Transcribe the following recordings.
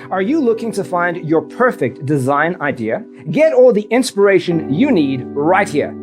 Are you looking to find your perfect design idea? Get all the inspiration you need right here.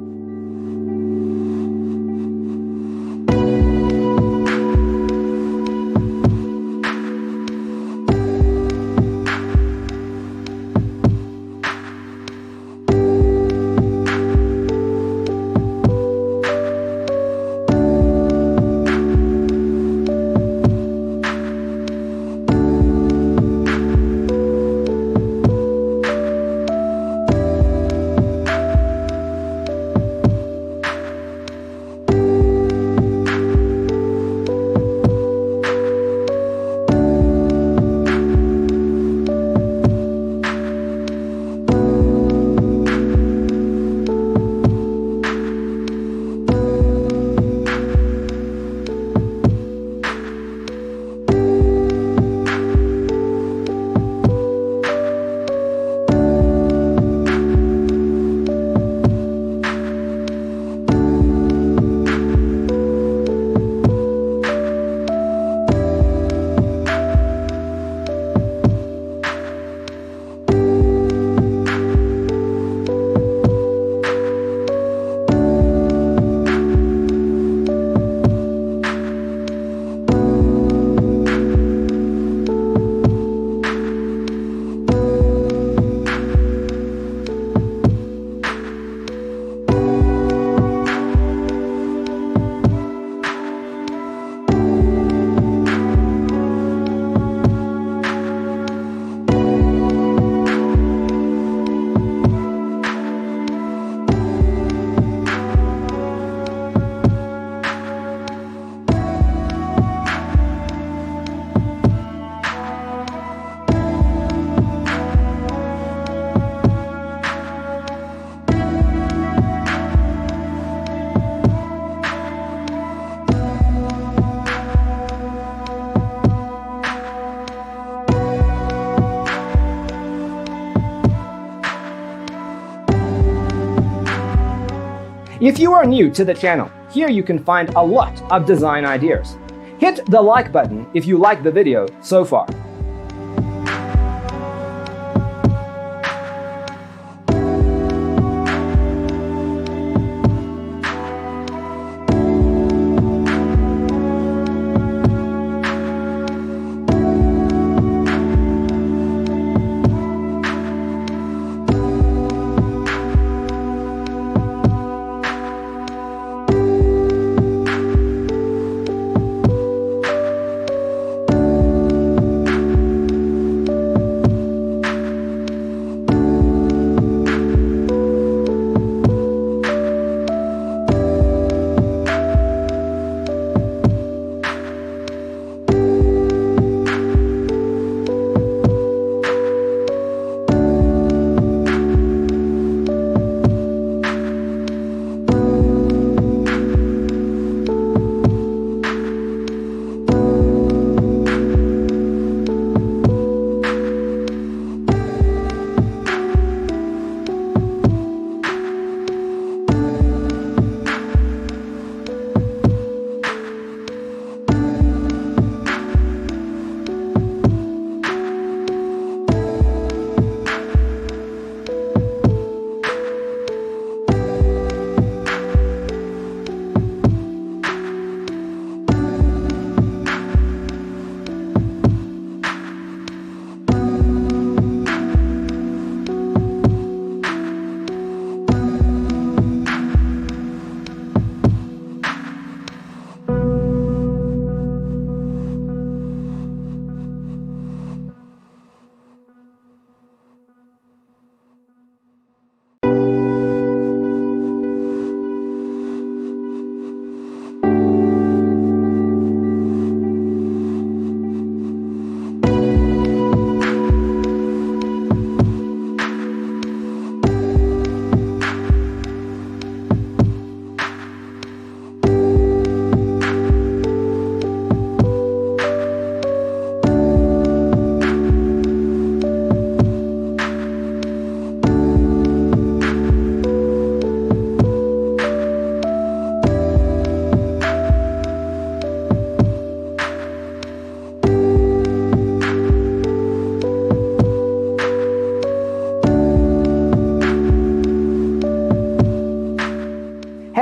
If you are new to the channel, here you can find a lot of design ideas. Hit the like button if you like the video so far.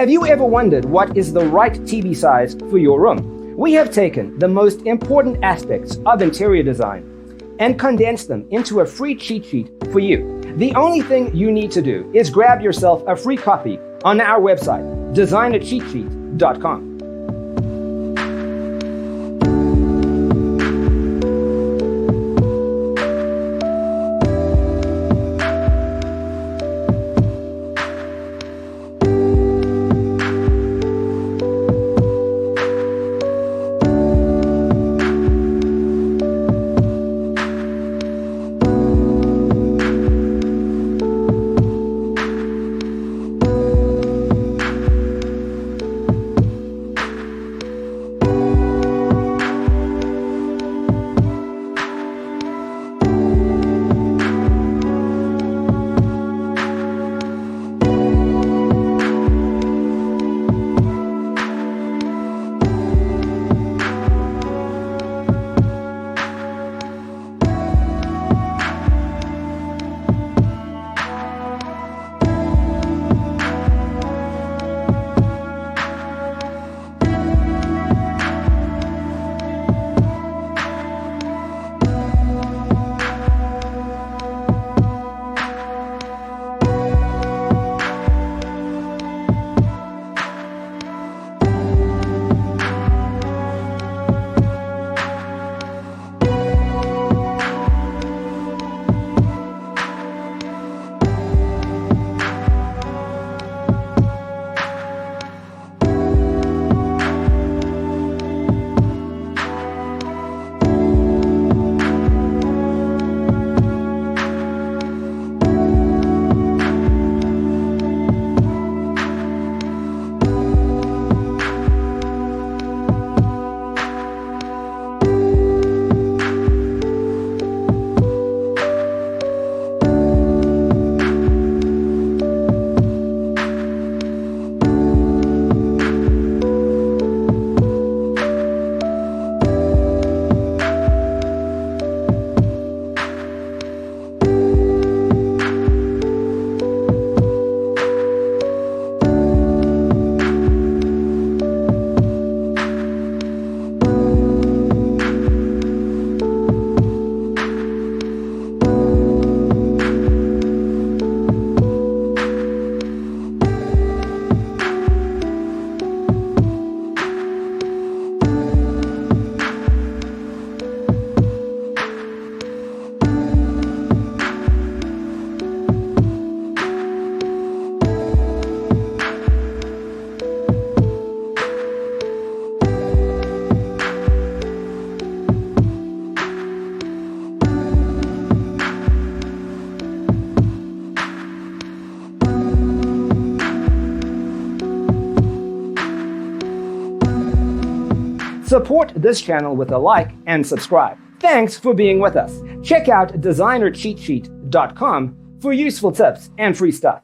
Have you ever wondered what is the right TV size for your room? We have taken the most important aspects of interior design and condensed them into a free cheat sheet for you. The only thing you need to do is grab yourself a free copy on our website, designercheatsheet.com. Support this channel with a like and subscribe. Thanks for being with us. Check out designercheatsheet.com for useful tips and free stuff.